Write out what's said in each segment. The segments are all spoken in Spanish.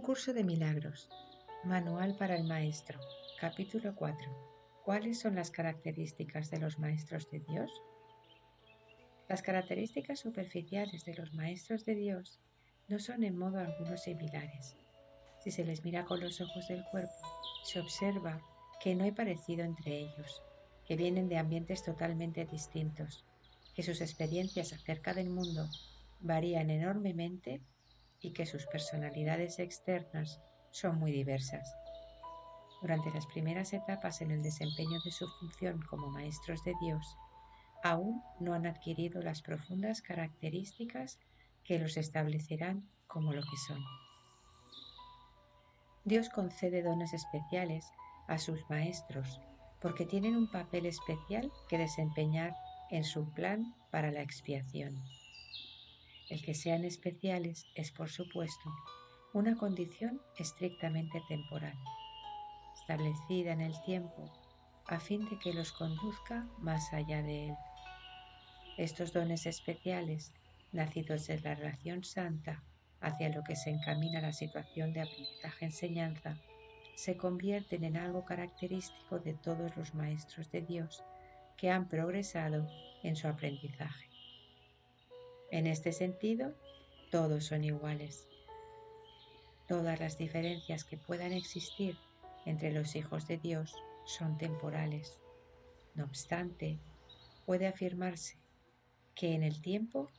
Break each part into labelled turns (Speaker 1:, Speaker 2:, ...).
Speaker 1: curso de milagros. Manual para el maestro. Capítulo 4. ¿Cuáles son las características de los maestros de Dios? Las características superficiales de los maestros de Dios no son en modo alguno similares. Si se les mira con los ojos del cuerpo, se observa que no hay parecido entre ellos, que vienen de ambientes totalmente distintos, que sus experiencias acerca del mundo varían enormemente y que sus personalidades externas son muy diversas. Durante las primeras etapas en el desempeño de su función como maestros de Dios, aún no han adquirido las profundas características que los establecerán como lo que son. Dios concede dones especiales a sus maestros porque tienen un papel especial que desempeñar en su plan para la expiación. El que sean especiales es, por supuesto, una condición estrictamente temporal, establecida en el tiempo a fin de que los conduzca más allá de él. Estos dones especiales, nacidos de la relación santa hacia lo que se encamina la situación de aprendizaje-enseñanza, se convierten en algo característico de todos los maestros de Dios que han progresado en su aprendizaje. En este sentido, todos son iguales. Todas las diferencias que puedan existir entre los hijos de Dios son temporales. No obstante, puede afirmarse que en el tiempo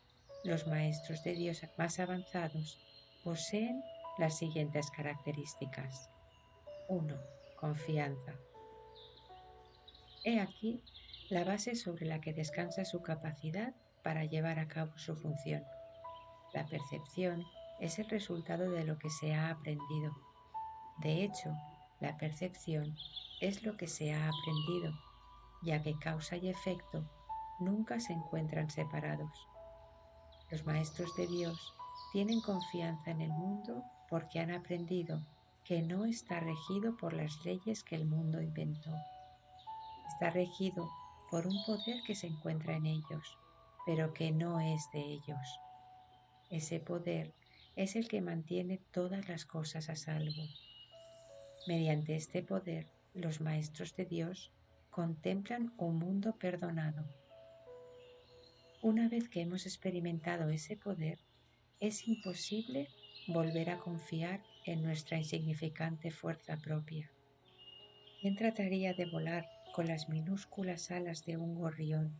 Speaker 1: los maestros de Dios más avanzados poseen las siguientes características. 1. Confianza. He aquí la base sobre la que descansa su capacidad para llevar a cabo su función. La percepción es el resultado de lo que se ha aprendido. De hecho, la percepción es lo que se ha aprendido, ya que causa y efecto nunca se encuentran separados. Los maestros de Dios tienen confianza en el mundo porque han aprendido que no está regido por las leyes que el mundo inventó. Está regido por un poder que se encuentra en ellos, pero que no es de ellos. Ese poder es el que mantiene todas las cosas a salvo. Mediante este poder, los maestros de Dios contemplan un mundo perdonado. Una vez que hemos experimentado ese poder, es imposible volver a confiar en nuestra insignificante fuerza propia. ¿Quién trataría de volar con las minúsculas alas de un gorrión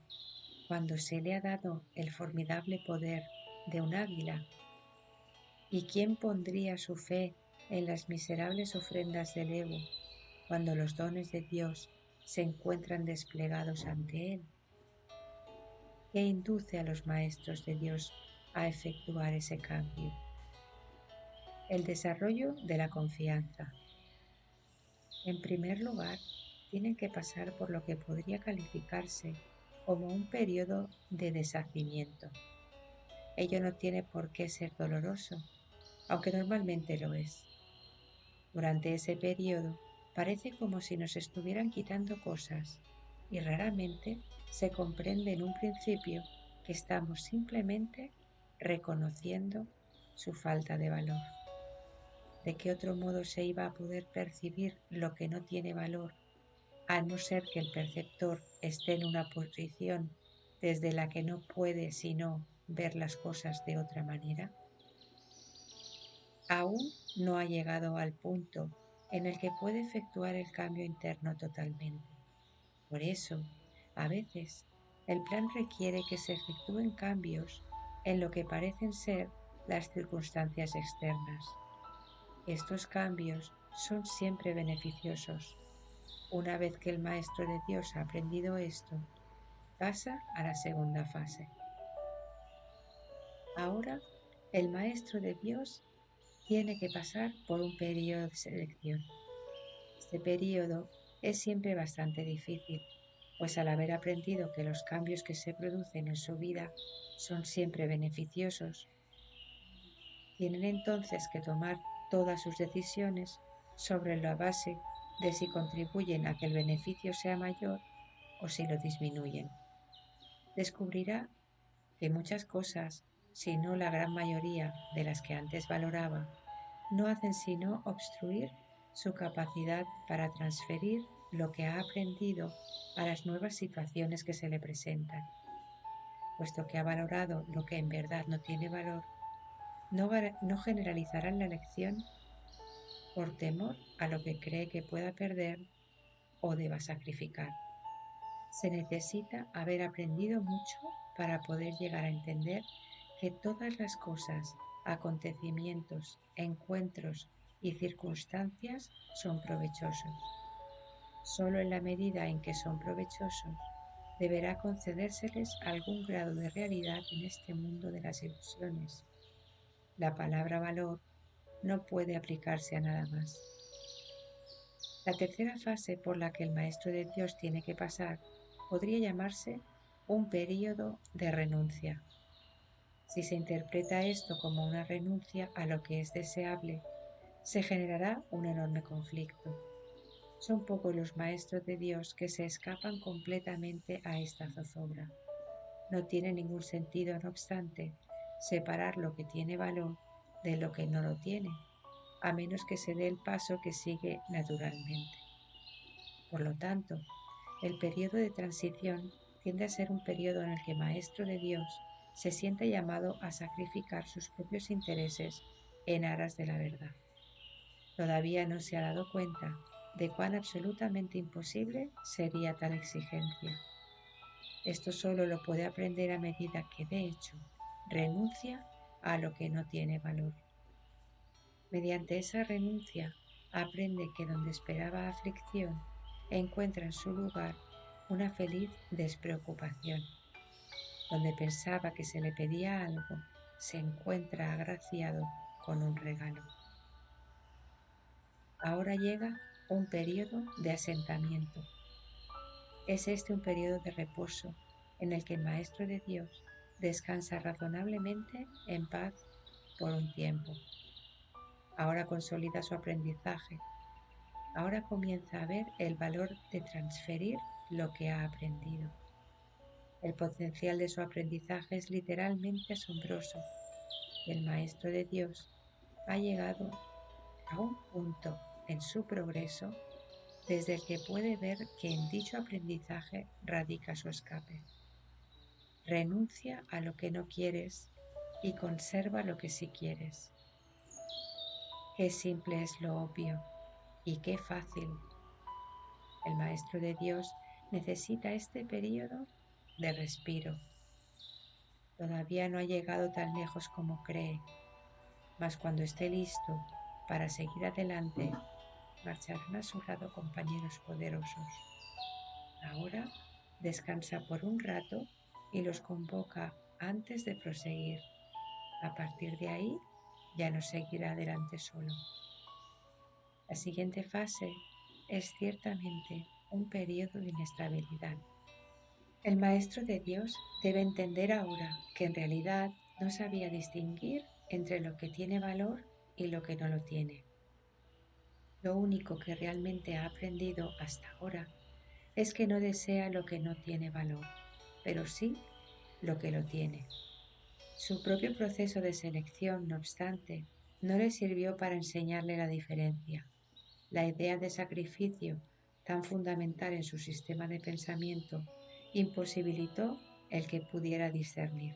Speaker 1: cuando se le ha dado el formidable poder de un águila? ¿Y quién pondría su fe en las miserables ofrendas del ego cuando los dones de Dios se encuentran desplegados ante él? ¿Qué induce a los maestros de Dios a efectuar ese cambio? El desarrollo de la confianza. En primer lugar, tienen que pasar por lo que podría calificarse como un periodo de deshacimiento. Ello no tiene por qué ser doloroso, aunque normalmente lo es. Durante ese periodo parece como si nos estuvieran quitando cosas y raramente se comprende en un principio que estamos simplemente reconociendo su falta de valor. ¿De qué otro modo se iba a poder percibir lo que no tiene valor, a no ser que el perceptor esté en una posición desde la que no puede sino ver las cosas de otra manera? Aún no ha llegado al punto en el que puede efectuar el cambio interno totalmente. Por eso, a veces, el plan requiere que se efectúen cambios en lo que parecen ser las circunstancias externas. Estos cambios son siempre beneficiosos. Una vez que el Maestro de Dios ha aprendido esto, pasa a la segunda fase. Ahora, el Maestro de Dios tiene que pasar por un periodo de selección. Este periodo es siempre bastante difícil, pues al haber aprendido que los cambios que se producen en su vida son siempre beneficiosos, tienen entonces que tomar todas sus decisiones sobre la base de si contribuyen a que el beneficio sea mayor o si lo disminuyen. Descubrirá que muchas cosas, si no la gran mayoría de las que antes valoraba, no hacen sino obstruir su capacidad para transferir lo que ha aprendido a las nuevas situaciones que se le presentan. Puesto que ha valorado lo que en verdad no tiene valor, no generalizarán la lección por temor a lo que cree que pueda perder o deba sacrificar. Se necesita haber aprendido mucho para poder llegar a entender que todas las cosas, acontecimientos, encuentros y circunstancias son provechosos. Solo en la medida en que son provechosos, deberá concedérseles algún grado de realidad en este mundo de las ilusiones. La palabra valor no puede aplicarse a nada más. La tercera fase por la que el Maestro de Dios tiene que pasar podría llamarse un período de renuncia. Si se interpreta esto como una renuncia a lo que es deseable, se generará un enorme conflicto. Son pocos los maestros de Dios que se escapan completamente a esta zozobra. No tiene ningún sentido, no obstante, separar lo que tiene valor de lo que no lo tiene, a menos que se dé el paso que sigue naturalmente. Por lo tanto, el periodo de transición tiende a ser un periodo en el que el Maestro de Dios se siente llamado a sacrificar sus propios intereses en aras de la verdad. Todavía no se ha dado cuenta de cuán absolutamente imposible sería tal exigencia. Esto solo lo puede aprender a medida que, de hecho, renuncia a lo que no tiene valor. Mediante esa renuncia, aprende que donde esperaba aflicción, encuentra en su lugar una feliz despreocupación. Donde pensaba que se le pedía algo, se encuentra agraciado con un regalo. Ahora llega un periodo de asentamiento. Es este un periodo de reposo en el que el Maestro de Dios descansa razonablemente en paz por un tiempo. Ahora consolida su aprendizaje. Ahora comienza a ver el valor de transferir lo que ha aprendido. El potencial de su aprendizaje es literalmente asombroso. El Maestro de Dios ha llegado a un punto en su progreso desde el que puede ver que en dicho aprendizaje radica su escape. Renuncia a lo que no quieres y conserva lo que sí quieres. Qué simple es lo obvio y qué fácil. El Maestro de Dios necesita este periodo de respiro. Todavía no ha llegado tan lejos como cree, mas cuando esté listo para seguir adelante, marcharán a su lado compañeros poderosos. Ahora descansa por un rato y los convoca antes de proseguir. A partir de ahí, ya no seguirá adelante solo. La siguiente fase es ciertamente un periodo de inestabilidad. El Maestro de Dios debe entender ahora que en realidad no sabía distinguir entre lo que tiene valor y lo que no lo tiene. Lo único que realmente ha aprendido hasta ahora es que no desea lo que no tiene valor, pero sí lo que lo tiene. Su propio proceso de selección, no obstante, no le sirvió para enseñarle la diferencia. La idea de sacrificio, tan fundamental en su sistema de pensamiento, imposibilitó el que pudiera discernir.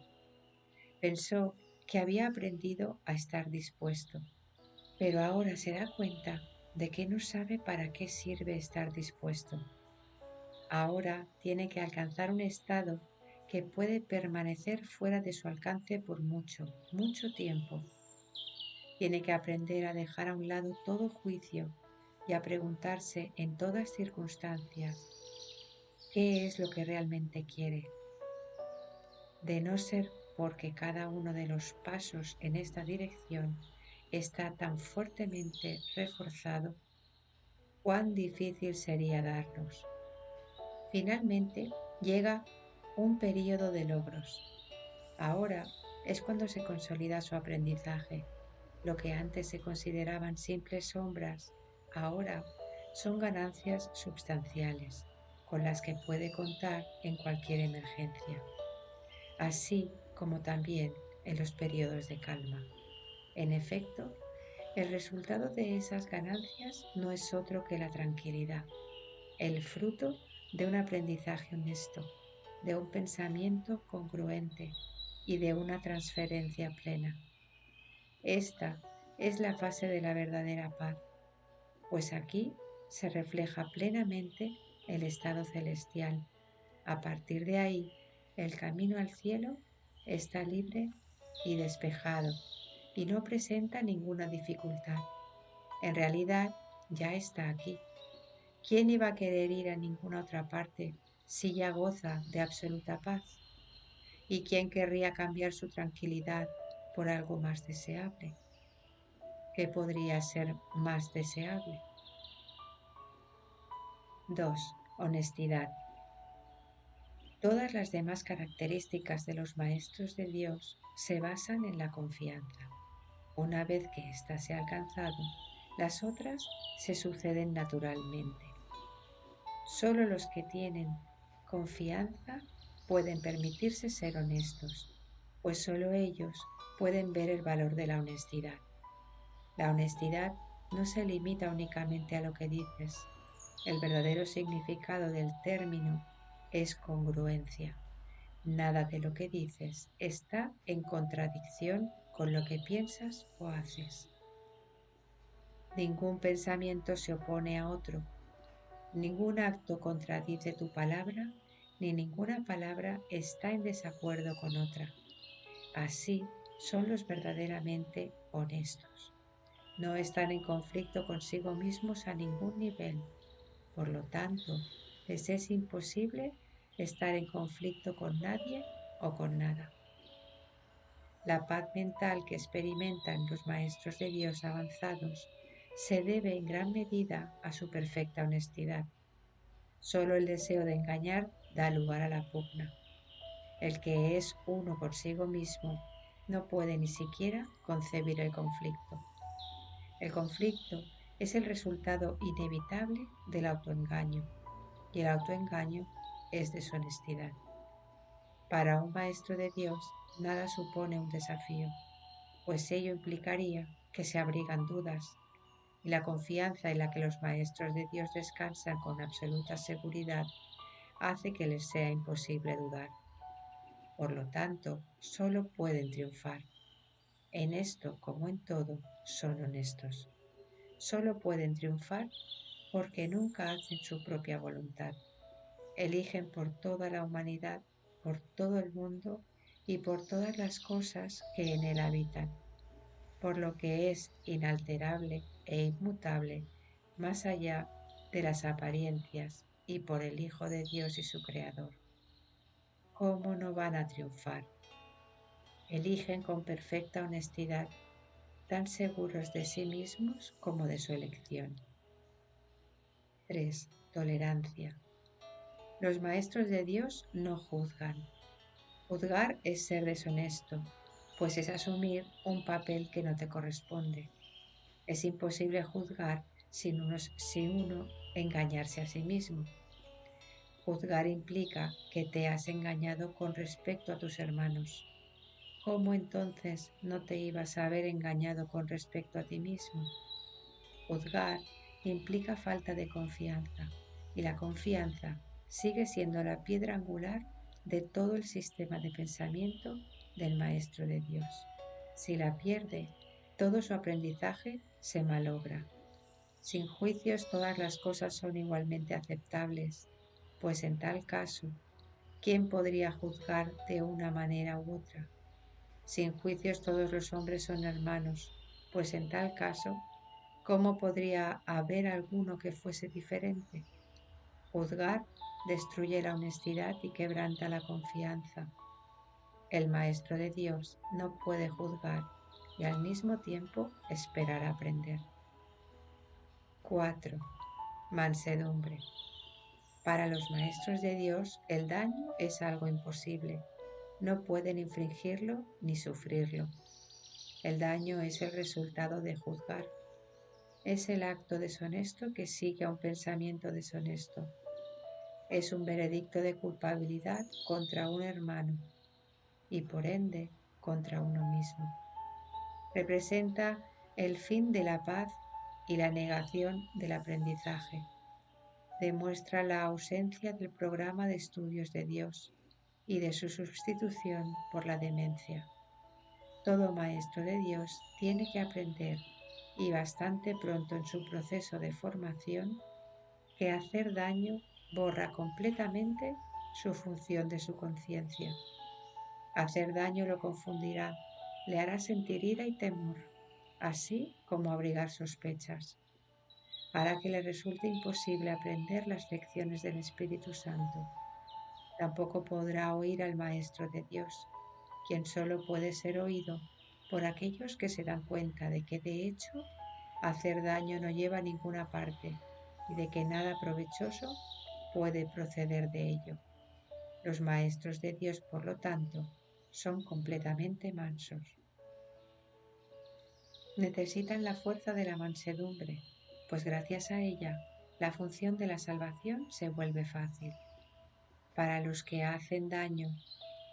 Speaker 1: Pensó que había aprendido a estar dispuesto, pero ahora se da cuenta de que no sabe para qué sirve estar dispuesto. Ahora tiene que alcanzar un estado que puede permanecer fuera de su alcance por mucho, mucho tiempo. Tiene que aprender a dejar a un lado todo juicio y a preguntarse en todas circunstancias qué es lo que realmente quiere. De no ser porque cada uno de los pasos en esta dirección está tan fuertemente reforzado, cuán difícil sería darlos. Finalmente llega un período de logros. Ahora es cuando se consolida su aprendizaje. Lo que antes se consideraban simples sombras, ahora son ganancias substanciales, con las que puede contar en cualquier emergencia, así como también en los periodos de calma. En efecto, El resultado de esas ganancias no es otro que la tranquilidad, el fruto de un aprendizaje honesto, de un pensamiento congruente y de una transferencia plena. Esta es la fase de la verdadera paz, pues aquí se refleja plenamente el estado celestial. A partir de ahí, el camino al cielo está libre y despejado y no presenta ninguna dificultad. En realidad, ya está aquí. ¿Quién iba a querer ir a ninguna otra parte si ya goza de absoluta paz? ¿Y quién querría cambiar su tranquilidad por algo más deseable? ¿Qué podría ser más deseable? 2. Honestidad. Todas las demás características de los maestros de Dios se basan en la confianza. Una vez que ésta se ha alcanzado, las otras se suceden naturalmente. Solo los que tienen confianza pueden permitirse ser honestos, pues solo ellos pueden ver el valor de la honestidad. La honestidad no se limita únicamente a lo que dices. El verdadero significado del término es congruencia. Nada de lo que dices está en contradicción con lo que piensas o haces. Ningún pensamiento se opone a otro. Ningún acto contradice tu palabra, ni ninguna palabra está en desacuerdo con otra. Así son los verdaderamente honestos. No están en conflicto consigo mismos a ningún nivel. Por lo tanto, les es imposible estar en conflicto con nadie o con nada. La paz mental que experimentan los maestros de Dios avanzados se debe en gran medida a su perfecta honestidad. Solo el deseo de engañar da lugar a la pugna. El que es uno consigo mismo no puede ni siquiera concebir el conflicto. El conflicto es el resultado inevitable del autoengaño, y el autoengaño es deshonestidad. Para un maestro de Dios nada supone un desafío, pues ello implicaría que se abrigan dudas, y la confianza en la que los maestros de Dios descansan con absoluta seguridad hace que les sea imposible dudar. Por lo tanto, solo pueden triunfar. En esto, como en todo, son honestos. Solo pueden triunfar porque nunca hacen su propia voluntad. Eligen por toda la humanidad, por todo el mundo y por todas las cosas que en él habitan, por lo que es inalterable e inmutable, más allá de las apariencias, y por el Hijo de Dios y su Creador. ¿Cómo no van a triunfar? Eligen con perfecta honestidad, tan seguros de sí mismos como de su elección. 3. Tolerancia. Los maestros de Dios no juzgan. Juzgar es ser deshonesto, pues es asumir un papel que no te corresponde. Es imposible juzgar sin uno engañarse a sí mismo. Juzgar implica que te has engañado con respecto a tus hermanos. ¿Cómo entonces no te ibas a haber engañado con respecto a ti mismo? Juzgar implica falta de confianza, y la confianza sigue siendo la piedra angular de todo el sistema de pensamiento del Maestro de Dios. Si la pierde, todo su aprendizaje se malogra. Sin juicios todas las cosas son igualmente aceptables, pues en tal caso, ¿quién podría juzgar de una manera u otra? Sin juicios todos los hombres son hermanos, pues en tal caso, ¿cómo podría haber alguno que fuese diferente? Juzgar destruye la honestidad y quebranta la confianza. El Maestro de Dios no puede juzgar y al mismo tiempo esperar a aprender. 4. Mansedumbre. Para los maestros de Dios el daño es algo imposible. No pueden infligirlo ni sufrirlo. El daño es el resultado de juzgar. Es el acto deshonesto que sigue a un pensamiento deshonesto. Es un veredicto de culpabilidad contra un hermano y por ende contra uno mismo. Representa el fin de la paz y la negación del aprendizaje. Demuestra la ausencia del programa de estudios de Dios y de su sustitución por la demencia. Todo maestro de Dios tiene que aprender, y bastante pronto en su proceso de formación, que hacer daño borra completamente su función de su conciencia. Hacer daño lo confundirá, le hará sentir ira y temor, así como abrigar sospechas. Hará que le resulte imposible aprender las lecciones del Espíritu Santo. Tampoco podrá oír al Maestro de Dios, quien solo puede ser oído por aquellos que se dan cuenta de que, de hecho, hacer daño no lleva a ninguna parte y de que nada provechoso puede proceder de ello. Los maestros de Dios, por lo tanto, son completamente mansos. Necesitan la fuerza de la mansedumbre, pues gracias a ella la función de la salvación se vuelve fácil. Para los que hacen daño,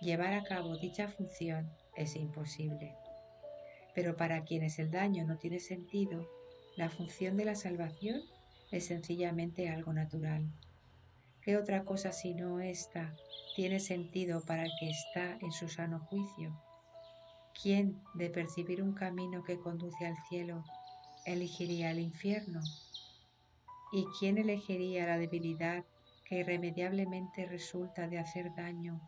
Speaker 1: llevar a cabo dicha función es imposible. Pero para quienes el daño no tiene sentido, la función de la salvación es sencillamente algo natural. ¿Qué otra cosa sino esta tiene sentido para el que está en su sano juicio? ¿Quién, de percibir un camino que conduce al cielo, elegiría el infierno? ¿Y quién elegiría la debilidad que irremediablemente resulta de hacer daño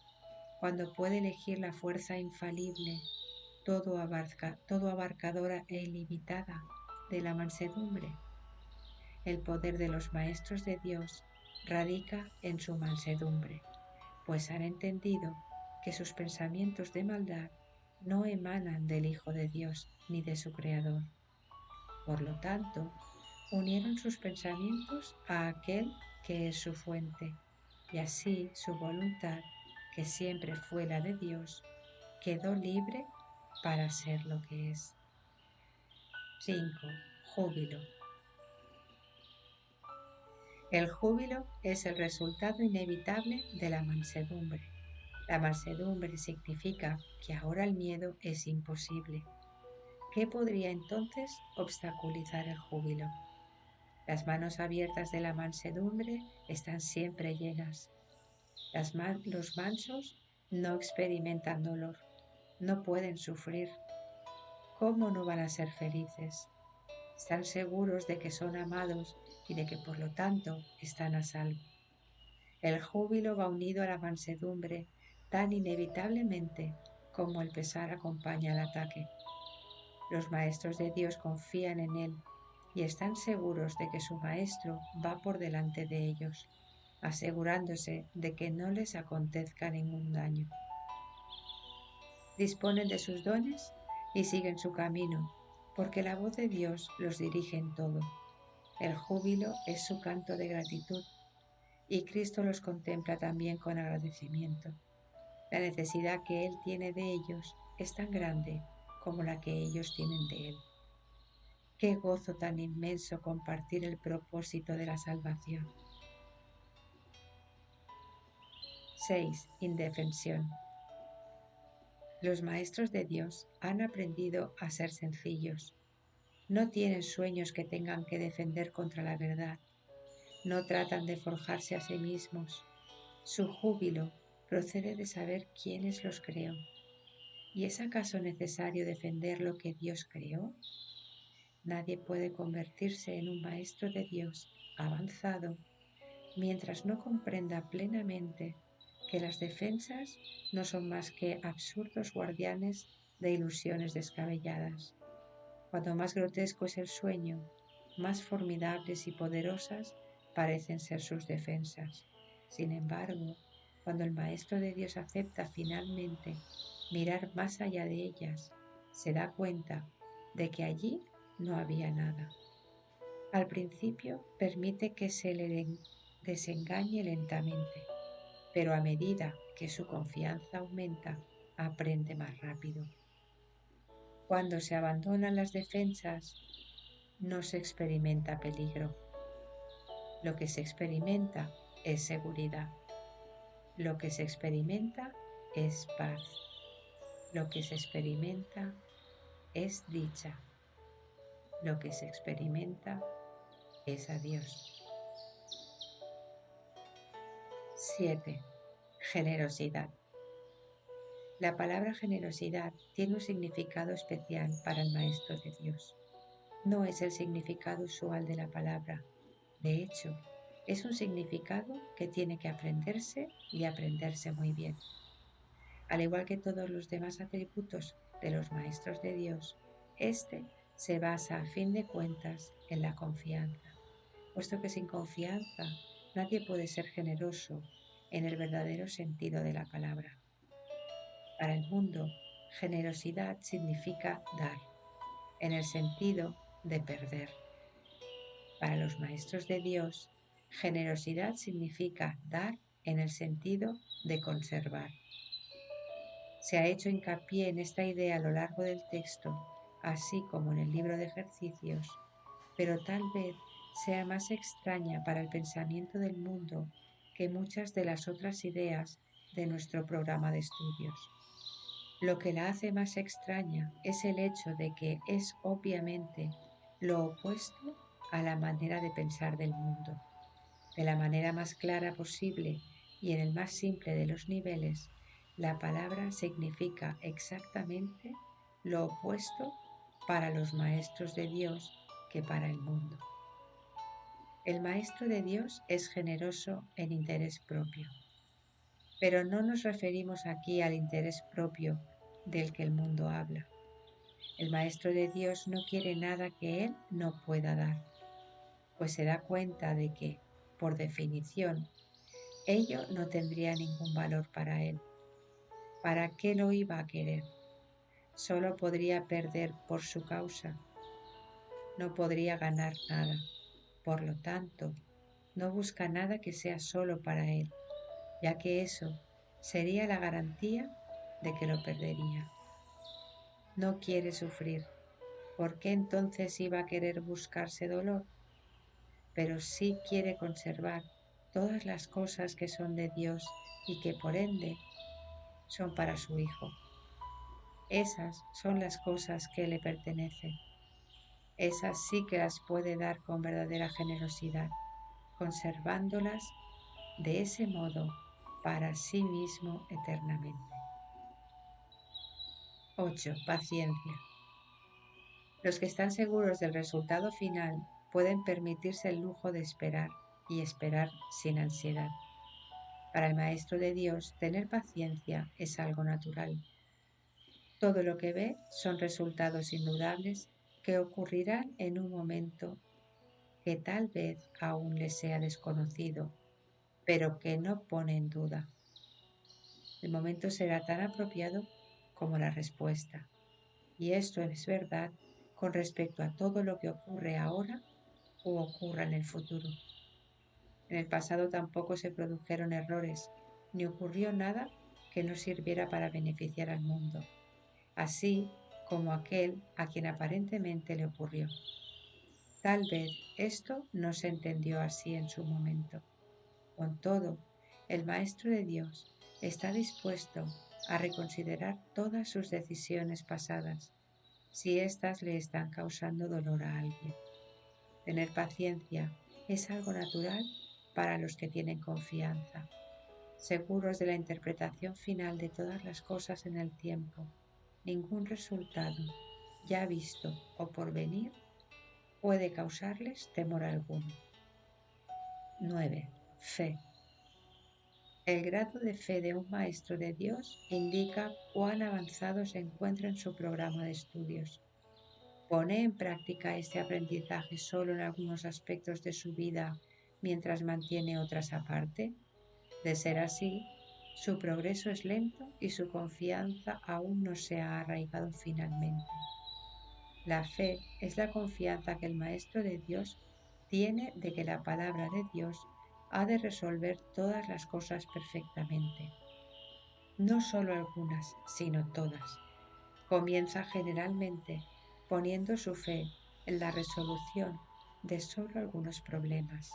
Speaker 1: cuando puede elegir la fuerza infalible, todo abarcadora e ilimitada de la mansedumbre? El poder de los maestros de Dios radica en su mansedumbre, pues han entendido que sus pensamientos de maldad no emanan del Hijo de Dios ni de su Creador. Por lo tanto, unieron sus pensamientos a aquel que es su fuente, y así su voluntad, que siempre fue la de Dios, quedó libre para ser lo que es. 5. Júbilo. El júbilo es el resultado inevitable de la mansedumbre. La mansedumbre significa que ahora el miedo es imposible. ¿Qué podría entonces obstaculizar el júbilo? Las manos abiertas de la mansedumbre están siempre llenas. Los mansos no experimentan dolor, no pueden sufrir. ¿Cómo no van a ser felices? Están seguros de que son amados y de que por lo tanto están a salvo. El júbilo va unido a la mansedumbre tan inevitablemente como el pesar acompaña al ataque. Los maestros de Dios confían en Él y están seguros de que su Maestro va por delante de ellos, asegurándose de que no les acontezca ningún daño. Disponen de sus dones y siguen su camino, porque la voz de Dios los dirige en todo. El júbilo es su canto de gratitud, y Cristo los contempla también con agradecimiento. La necesidad que Él tiene de ellos es tan grande como la que ellos tienen de Él. Qué gozo tan inmenso compartir el propósito de la salvación. 6. Indefensión. Los maestros de Dios han aprendido a ser sencillos. No tienen sueños que tengan que defender contra la verdad. No tratan de forjarse a sí mismos. Su júbilo procede de saber quiénes los creó. ¿Y es acaso necesario defender lo que Dios creó? Nadie puede convertirse en un maestro de Dios avanzado mientras no comprenda plenamente que las defensas no son más que absurdos guardianes de ilusiones descabelladas. Cuanto más grotesco es el sueño, más formidables y poderosas parecen ser sus defensas. Sin embargo, cuando el Maestro de Dios acepta finalmente mirar más allá de ellas, se da cuenta de que allí no había nada. Al principio permite que se le desengañe lentamente, pero a medida que su confianza aumenta, aprende más rápido. Cuando se abandonan las defensas, no se experimenta peligro. Lo que se experimenta es seguridad. Lo que se experimenta es paz. Lo que se experimenta es dicha. lo que se experimenta es a Dios. 7. Generosidad. La palabra generosidad tiene un significado especial para el Maestro de Dios. No es el significado usual de la palabra. De hecho, es un significado que tiene que aprenderse y aprenderse muy bien. Al igual que todos los demás atributos de los Maestros de Dios, este se basa a fin de cuentas en la confianza, puesto que sin confianza nadie puede ser generoso en el verdadero sentido de la palabra. Para el mundo, generosidad significa dar, en el sentido de perder. Para los Maestros de Dios, generosidad significa dar en el sentido de conservar. Se ha hecho hincapié en esta idea a lo largo del texto, así como en el libro de ejercicios, pero tal vez sea más extraña para el pensamiento del mundo que muchas de las otras ideas de nuestro programa de estudios. Lo que la hace más extraña es el hecho de que es obviamente lo opuesto a la manera de pensar del mundo. De la manera más clara posible y en el más simple de los niveles, la palabra significa exactamente lo opuesto para los maestros de Dios que para el mundo. El maestro de Dios es generoso en interés propio, pero no nos referimos aquí al interés propio del que el mundo habla. El maestro de Dios no quiere nada que él no pueda dar, pues se da cuenta de que, por definición, ello no tendría ningún valor para él. ¿Para qué lo iba a querer? Solo podría perder por su causa. No podría ganar nada. Por lo tanto, no busca nada que sea solo para él, ya que eso sería la garantía de que lo perdería. No quiere sufrir. ¿Por qué entonces iba a querer buscarse dolor? Pero sí quiere conservar todas las cosas que son de Dios y que por ende son para su Hijo. Esas son las cosas que le pertenecen. Esas sí que las puede dar con verdadera generosidad, conservándolas de ese modo para sí mismo eternamente. 8. Paciencia. Los que están seguros del resultado final pueden permitirse el lujo de esperar y esperar sin ansiedad. Para el Maestro de Dios, tener paciencia es algo natural. Todo lo que ve son resultados indudables que ocurrirán en un momento que tal vez aún le sea desconocido, pero que no pone en duda. El momento será tan apropiado como la respuesta, y esto es verdad con respecto a todo lo que ocurre ahora o ocurra en el futuro. En el pasado tampoco se produjeron errores, ni ocurrió nada que no sirviera para beneficiar al mundo, así como aquel a quien aparentemente le ocurrió. Tal vez esto no se entendió así en su momento. Con todo, el Maestro de Dios está dispuesto a reconsiderar todas sus decisiones pasadas, si éstas le están causando dolor a alguien. Tener paciencia es algo natural para los que tienen confianza, seguros de la interpretación final de todas las cosas en el tiempo. Ningún resultado, ya visto o por venir, puede causarles temor alguno. 9. Fe. El grado de fe de un maestro de Dios indica cuán avanzado se encuentra en su programa de estudios. ¿Pone en práctica este aprendizaje solo en algunos aspectos de su vida mientras mantiene otras aparte? De ser así, su progreso es lento y su confianza aún no se ha arraigado finalmente. La fe es la confianza que el Maestro de Dios tiene de que la palabra de Dios ha de resolver todas las cosas perfectamente. No solo algunas, sino todas. Comienza generalmente poniendo su fe en la resolución de solo algunos problemas,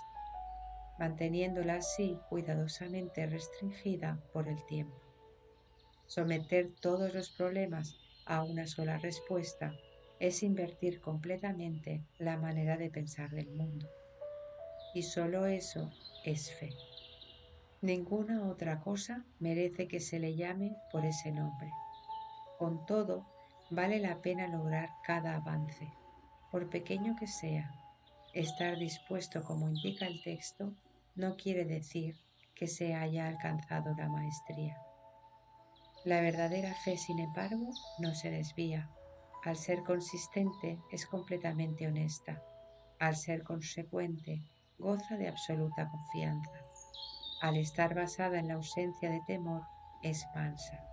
Speaker 1: manteniéndola así cuidadosamente restringida por el tiempo. Someter todos los problemas a una sola respuesta es invertir completamente la manera de pensar del mundo. Y solo eso es fe. Ninguna otra cosa merece que se le llame por ese nombre. Con todo, vale la pena lograr cada avance, por pequeño que sea. Estar dispuesto, como indica el texto, no quiere decir que se haya alcanzado la maestría. La verdadera fe, sin embargo, no se desvía. Al ser consistente, es completamente honesta. Al ser consecuente, goza de absoluta confianza. Al estar basada en la ausencia de temor, es mansa.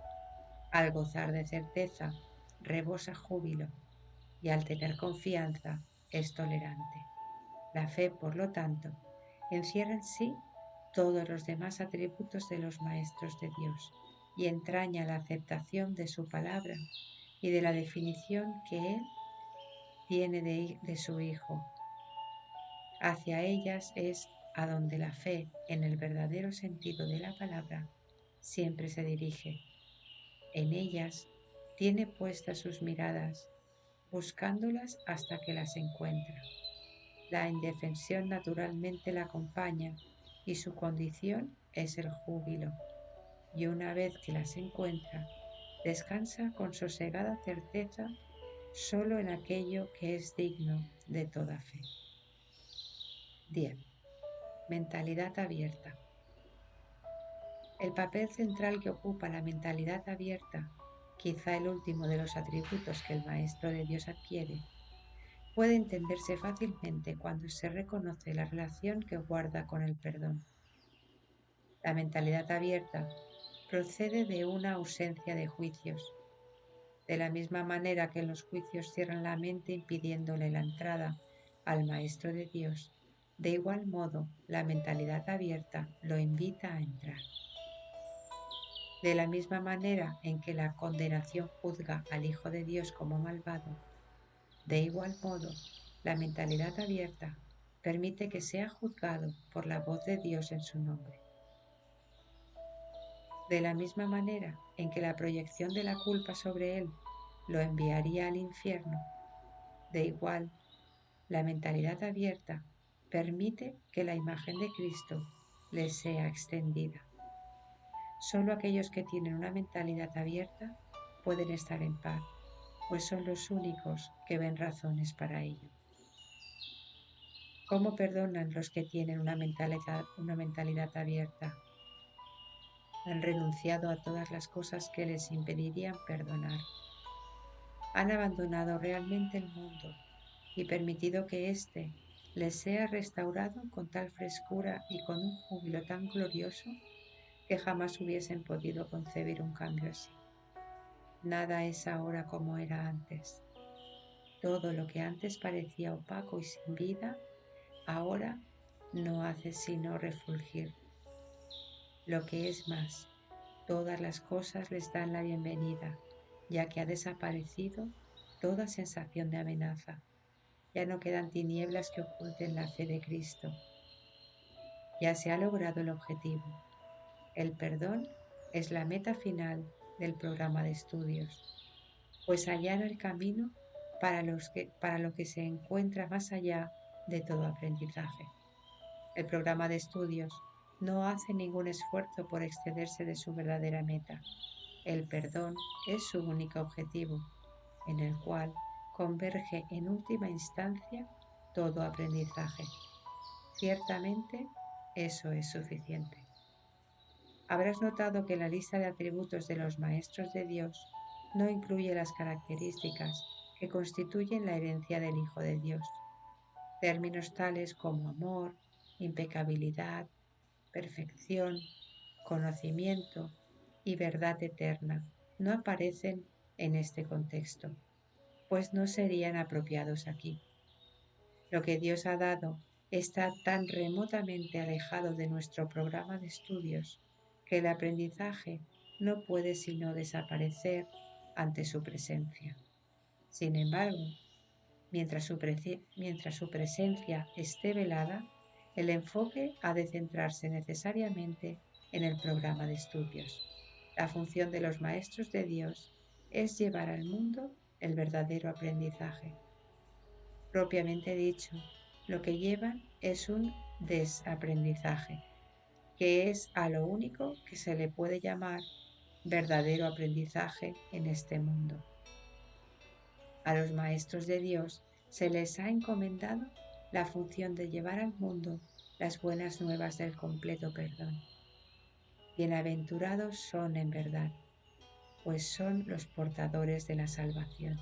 Speaker 1: Al gozar de certeza, rebosa júbilo. Y al tener confianza, es tolerante. La fe, por lo tanto, encierra en sí todos los demás atributos de los maestros de Dios y entraña la aceptación de su palabra y de la definición que Él tiene de su Hijo. Hacia ellas es a donde la fe, en el verdadero sentido de la palabra, siempre se dirige. En ellas tiene puestas sus miradas, buscándolas hasta que las encuentra. La indefensión naturalmente la acompaña y su condición es el júbilo. Y una vez que las encuentra, descansa con sosegada certeza solo en aquello que es digno de toda fe. 10. Mentalidad abierta. El papel central que ocupa la mentalidad abierta, quizá el último de los atributos que el Maestro de Dios adquiere, puede entenderse fácilmente cuando se reconoce la relación que guarda con el perdón. La mentalidad abierta procede de una ausencia de juicios. De la misma manera que los juicios cierran la mente impidiéndole la entrada al Maestro de Dios, de igual modo la mentalidad abierta lo invita a entrar. De la misma manera en que la condenación juzga al Hijo de Dios como malvado, de igual modo la mentalidad abierta permite que sea juzgado por la voz de Dios en su nombre. De la misma manera en que la proyección de la culpa sobre él lo enviaría al infierno, de igual, la mentalidad abierta permite que la imagen de Cristo le sea extendida. Solo aquellos que tienen una mentalidad abierta pueden estar en paz, pues son los únicos que ven razones para ello. ¿Cómo perdonan los que tienen una mentalidad abierta? Han renunciado a todas las cosas que les impedirían perdonar. Han abandonado realmente el mundo y permitido que éste les sea restaurado con tal frescura y con un júbilo tan glorioso que jamás hubiesen podido concebir un cambio así. Nada es ahora como era antes. Todo lo que antes parecía opaco y sin vida, ahora no hace sino refulgir. Lo que es más, todas las cosas les dan la bienvenida, ya que ha desaparecido toda sensación de amenaza. Ya no quedan tinieblas que oculten la fe de Cristo. Ya se ha logrado el objetivo. El perdón es la meta final del programa de estudios, pues allana el camino para lo que se encuentra más allá de todo aprendizaje. El programa de estudios no hace ningún esfuerzo por excederse de su verdadera meta. El perdón es su único objetivo, en el cual converge en última instancia todo aprendizaje. Ciertamente, eso es suficiente. Habrás notado que la lista de atributos de los maestros de Dios no incluye las características que constituyen la herencia del Hijo de Dios. Términos tales como amor, impecabilidad, perfección, conocimiento y verdad eterna no aparecen en este contexto, pues no serían apropiados aquí. Lo que Dios ha dado está tan remotamente alejado de nuestro programa de estudios que el aprendizaje no puede sino desaparecer ante su presencia. Sin embargo, mientras su presencia esté velada, el enfoque ha de centrarse necesariamente en el programa de estudios. La función de los maestros de Dios es llevar al mundo el verdadero aprendizaje. Propiamente dicho, lo que llevan es un desaprendizaje, que es a lo único que se le puede llamar verdadero aprendizaje en este mundo. A los maestros de Dios se les ha encomendado la función de llevar al mundo las buenas nuevas del completo perdón. Bienaventurados son en verdad, pues son los portadores de la salvación.